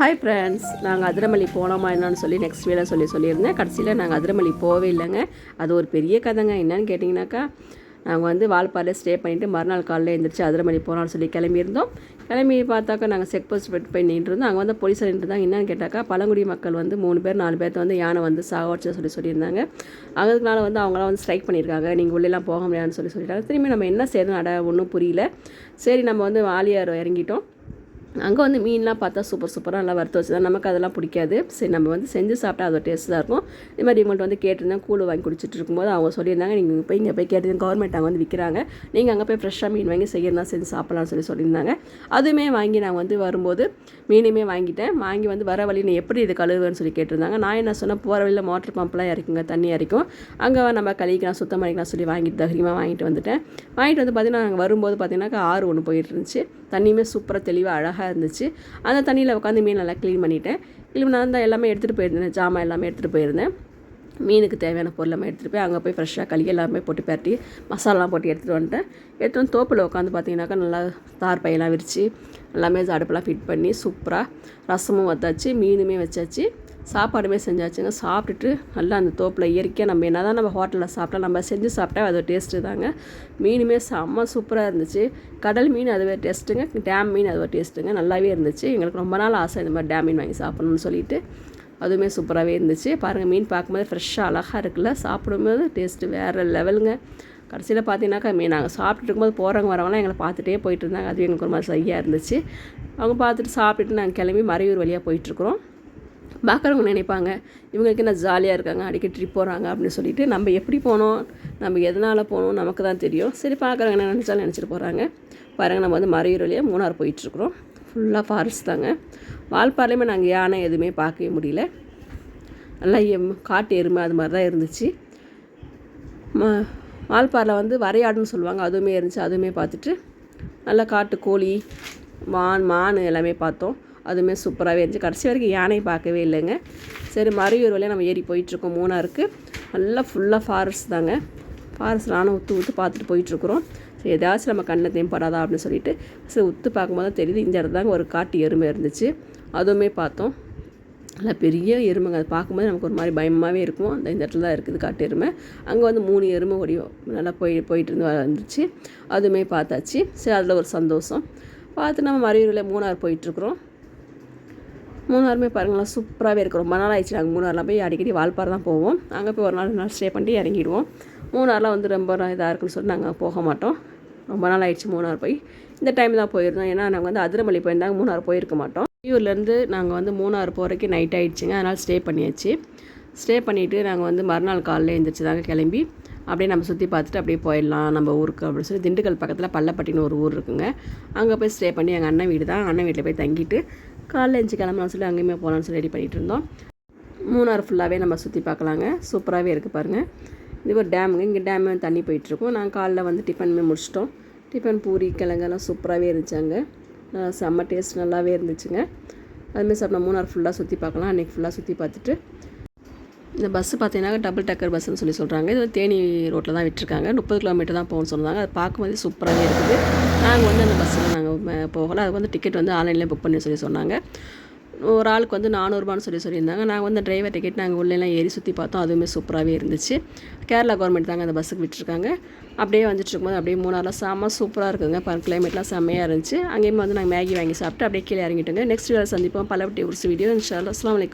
Hi friends, நாங்கள் அதிரமல்லி போனோமா என்னன்னு சொல்லி நெக்ஸ்ட் வீடியோ சொல்லியிருந்தேன். கடைசியில் நாங்கள் அதிரமல்லி போகவே இல்லைங்க. அது ஒரு பெரிய கதைங்க. என்னன்னு கேட்டிங்கனாக்கா, நாங்கள் வந்து வால்பாறையில் ஸ்டே பண்ணிவிட்டு மறுநாள் காலையில் எழுந்திரிச்சு அதிரமல்லி போகலான்னு சொல்லி கிளம்பியிருந்தோம். கிளம்பி பார்த்தாக்கா நாங்கள் செக் போஸ்ட் போய் நின்றுருந்தோம். அங்கே வந்து போலீஸ் நின்றுருந்தாங்க. என்னன்னு கேட்டாக்கா, பழங்குடி மக்கள் வந்து 3 பேர் 4 பேர்த்த வந்து யானை வந்து சாவடிச்சு சொல்லியிருந்தாங்க. அதுக்குனால வந்து அவங்களாம் வந்து ஸ்ட்ரைக் பண்ணியிருக்காங்க. நீங்கள் உள்ளெல்லாம் போக முடியாதுன்னு சொல்லிட்டாங்க. திரும்பி நம்ம என்ன செய்யணும் ஒன்றும் புரியல. சரி, நம்ம வந்து வாலியார் இறங்கிட்டோம். அங்கே வந்து மீன்லாம் பார்த்தா சூப்பராக நல்லா வறுத்து வச்சு தான். நமக்கு அதெல்லாம் பிடிக்காது. சரி, நம்ம வந்து செஞ்சு சாப்பிட்டா அதோட டேஸ்ட் தான் இருக்கும். இது மாதிரி இவங்கள்ட்ட வந்து கேட்டிருந்தேன். கூழ் வாங்கி குடிச்சிட்டு இருக்கும்போது அவங்க சொல்லியிருந்தாங்க, நீங்கள் இங்கே போய் கேட்டு கவர்மெண்ட் அங்கே வந்து விற்கிறாங்க, நீங்கள் அங்கே போய் ஃப்ரெஷ்ஷாக மீன் வாங்கி செய்யறதா செஞ்சு சாப்பிட்லான்னு சொல்லியிருந்தாங்க. அதுவுமே வாங்கி நாங்கள் வந்து வரும்போது மீனுமே வாங்கிட்டேன். வாங்கி வந்து வர வழி நீ எப்படி இது கழுவுன்னு சொல்லி கேட்டிருந்தாங்க. நான் என்ன சொன்னேன், போகிற வழியில் மோட்டர் பம்ப்லாம் இறக்குங்க, தண்ணி இறக்கும், அங்கே நம்ம கழிக்கலாம் சுத்தம் பண்ணிக்கலாம் சொல்லி தைரியமாக வாங்கிட்டு வந்துட்டேன். வாங்கிட்டு வந்து பார்த்திங்கன்னா நாங்கள் வரும்போது பார்த்திங்கனாக்கா ஆறு ஒன்று போயிட்டு இருந்துச்சு. தண்ணியுமே சூப்பராக தெளிவாக அழகாக இருந்துச்சு. அந்த தண்ணியில் உட்காந்து மீன் நல்லா க்ளீன் பண்ணிவிட்டேன். நான் தான் எல்லாமே எடுத்துகிட்டு போயிருந்தேன். ஜாமான் எல்லாமே எடுத்துகிட்டு போயிருந்தேன். மீனுக்கு தேவையான பொருளெல்லாம் எடுத்துகிட்டு போய் அங்கே போய் ஃப்ரெஷ்ஷாக கழுவி எல்லாமே போட்டு பரட்டி மசாலாலாம் போட்டு எடுத்துகிட்டு வந்துட்டேன். எடுத்துகிட்டு வந்து தோப்பில் உட்காந்து பார்த்தீங்கன்னாக்கா நல்லா தார் பையெல்லாம் விரித்து எல்லாமே அடுப்பெல்லாம் ஃபிட் பண்ணி சூப்பராக ரசமும் வச்சாச்சு, மீனுமே வச்சாச்சு, சாப்பாடுமே செஞ்சாச்சுங்க. சாப்பிட்டுட்டு நல்லா அந்த தோப்பில் இயற்கையாக நம்ம என்ன தான் நம்ம ஹோட்டலில் சாப்பிட்டா நம்ம செஞ்சு சாப்பிட்டா அது டேஸ்ட்டு தாங்க. மீனுமே செம்ம சூப்பராக இருந்துச்சு. கடல் மீன் அது வேறு டேஸ்ட்டுங்க, டேம் மீன் அது ஒரு டேஸ்ட்டுங்க. நல்லாவே இருந்துச்சு. எங்களுக்கு ரொம்ப நாள் ஆசை இந்த மாதிரி டேம் மீன் வாங்கி சாப்பிட்ணுன்னு சொல்லிட்டு. அதுவுமே சூப்பராகவே இருந்துச்சு. பாருங்கள், மீன் பார்க்கும்போது ஃப்ரெஷ்ஷாக அழகாக இருக்குல்ல, சாப்பிடும்போது டேஸ்ட்டு வேறு லெவலுங்க. கடைசியில் பார்த்தீங்கன்னாக்கா நாங்கள் சாப்பிட்டுட்டு இருக்கும்போது போகிறவங்க வரவங்களாம் எங்களை பார்த்துட்டே போயிட்டு இருந்தாங்க. அதுவும் எங்களுக்கு ஒரு மாதிரி சரியாக இருந்துச்சு. அவங்க பார்த்துட்டு சாப்பிட்டுட்டு நாங்கள் கிளம்பி மறையூர் வழியாக போயிட்டுருக்குறோம். பார்க்குறவங்க நினைப்பாங்க, இவங்களுக்கு என்ன ஜாலியாக இருக்காங்க, அடிக்கடி ட்ரிப் போகிறாங்க அப்படின்னு சொல்லிட்டு. நம்ம எப்படி போனோம், நம்ம எதனால் போனோம் நமக்கு தான் தெரியும். சரி, பார்க்குறவங்க என்ன நினச்சாலும் நினச்சிட்டு போகிறாங்க. பாருங்கள், நம்ம வந்து மறையூர் வழியாக மூணார் போயிட்டுருக்குறோம். ஃபுல்லாக ஃபாரஸ்ட் தாங்க. வால்பாறையுமே நாங்கள் யானை எதுவுமே பார்க்கவே முடியல. நல்லா காட்டு எருமை அது மாதிரி தான் இருந்துச்சு. வால்பாறையில் வந்து வரையாடுன்னு சொல்லுவாங்க, அதுவுமே இருந்துச்சு. அதுவுமே பார்த்துட்டு நல்லா காட்டு கோழி, மான் எல்லாமே பார்த்தோம். அதுவுமே சூப்பராகவே இருந்துச்சு. கடைசி வரைக்கும் யானையை பார்க்கவே இல்லைங்க. சரி, மறையூர் வழியாக நம்ம ஏறி போயிட்டுருக்கோம். மூணாருக்கு நல்லா ஃபுல்லாக ஃபாரஸ்ட் தாங்க. ஃபாரஸ்ட் நானும் உத்து பார்த்துட்டு போயிட்டுருக்குறோம். சரி, ஏதாச்சும் நம்ம கண்ணில் தேம்படாதா அப்படின்னு சொல்லிட்டு சரி உத்து பார்க்கும்போது தான் தெரியுது, இந்த இடத்துல தாங்க ஒரு காட்டு எருமை இருந்துச்சு. அதுவுமே பார்த்தோம். நல்லா பெரிய எருமைங்க. அதை பார்க்கும்போது நமக்கு ஒரு மாதிரி பயமாகவே இருக்கும். இந்த இடத்துல தான் இருக்குது காட்டு எருமை. அங்கே வந்து 3 எருமை நல்லா போயிட்டு வந்துச்சு. அதுவுமே பார்த்தாச்சு. சரி, அதில் ஒரு சந்தோஷம். பார்த்து நம்ம மறையூரில் மூணார் போயிட்டுருக்குறோம். மூணாருமே பாருங்களா சூப்பராகவே இருக்கும். ரொம்ப நாள் ஆயிடுச்சு. நாங்கள் மூணாரில் போய் அடிக்கடி வால்பாறை தான் போவோம். அங்கே போய் ஒரு நாள் ஸ்டே பண்ணிட்டு இறங்கிடுவோம். மூணாரில் வந்து ரொம்ப இதாக இருக்குன்னு சொல்லிட்டு நாங்கள் போக மாட்டோம். ரொம்ப நாள் ஆயிடுச்சு மூணார் போய். இந்த டைம் தான் போயிருந்தோம். ஏன்னா நாங்கள் வந்து அதிரமல்லி போயிருந்தாங்க, மூணார் போயிருக்க மாட்டோம். மறையூர்லேருந்து நாங்கள் வந்து மூணார் போகிறதுக்கு நைட் ஆகிடுச்சிங்க. அதனால் ஸ்டே பண்ணியாச்சு. ஸ்டே பண்ணிவிட்டு நாங்கள் வந்து மறுநாள் காலையில் எழுந்திரிச்சு தாங்க கிளம்பி அப்படியே நம்ம சுற்றி பார்த்துட்டு அப்படியே போயிடலாம் நம்ம ஊருக்கு அப்படின்னு சொல்லி திண்டுக்கல் பக்கத்தில் பள்ளப்பட்டின்னு ஒரு ஊர் இருக்குங்க. அங்கே போய் ஸ்டே பண்ணி எங்கள் அண்ணன் வீடு தான். அண்ணன் வீட்டில் போய் தங்கிட்டு காலையில் எழுந்து கிளம்பலாம்னு சொல்லி அங்கேயுமே போகலான்னு சொல்லி ரெடி பண்ணிகிட்டு இருந்தோம். மூணார் ஃபுல்லாகவே நம்ம சுற்றி பார்க்கலாங்க. சூப்பராகவே இருக்குது பாருங்கள். இது ஒரு டேமுங்க. இங்கே டேம் தண்ணி போயிட்டுருக்கோம். நாங்கள் காலைல வந்து டிஃபனுமே முடிச்சிட்டோம். டிஃபன் பூரி கிழங்கெல்லாம் சூப்பராகவே இருந்துச்சாங்க. செம்ம டேஸ்ட் நல்லாவே இருந்துச்சுங்க. அதுமாதிரி சாப்பிட்டா மூணார் ஃபுல்லாக சுற்றி பார்க்கலாம். அன்றைக்கி ஃபுல்லாக சுற்றி பார்த்துட்டு இந்த பஸ்ஸு பார்த்தீங்கன்னா டபுள் டக்கர் பஸ்ஸுன்னு சொல்லி சொல்கிறாங்க. இது வந்து தேனி ரோட்டில் தான் விட்டுருக்காங்க. 30 கிலோமீட்டர் தான் போகணும்னு சொன்னாங்க. அது பார்க்கும்போது சூப்பராகவே இருக்குது. நாங்கள் வந்து அந்த பஸ்ஸில் நாங்கள் போகலை. அது வந்து டிக்கெட் வந்து ஆன்லைனில் புக் பண்ணி சொன்னாங்க. ஒரு ஆளுக்கு வந்து 400 ரூபான்னு சொல்லியிருந்தாங்க. நாங்கள் வந்து டிரைவர் டிக்கெட் நாங்கள் உள்ளெல்லாம் ஏறி சுற்றி பார்த்தோம். அதுவுமே சூப்பராகவே இருந்துச்சு. கேரளா கவர்மெண்ட் தாங்க அந்த பஸ்ஸுக்கு விட்டுருக்காங்க. அப்படியே வந்துட்டு இருக்கும்போது அப்படியே மூணாரில் செம்ம சூப்பராக இருக்குங்க. கிளைமேட்லாம் செம்மையாக இருந்துச்சு. அங்கேயுமே வந்து நாங்கள் மேகி வாங்கி சாப்பிட்டு அப்படியே கீழே இறங்கிட்டோங்க. நெக்ஸ்ட் வீடியோவில் சந்திப்போம். பல்லவட்டி ஊர்ஸ் வீடியோ. இன்ஷா அல்லாஹ். அஸ்ஸலாமு அலைக்கும்.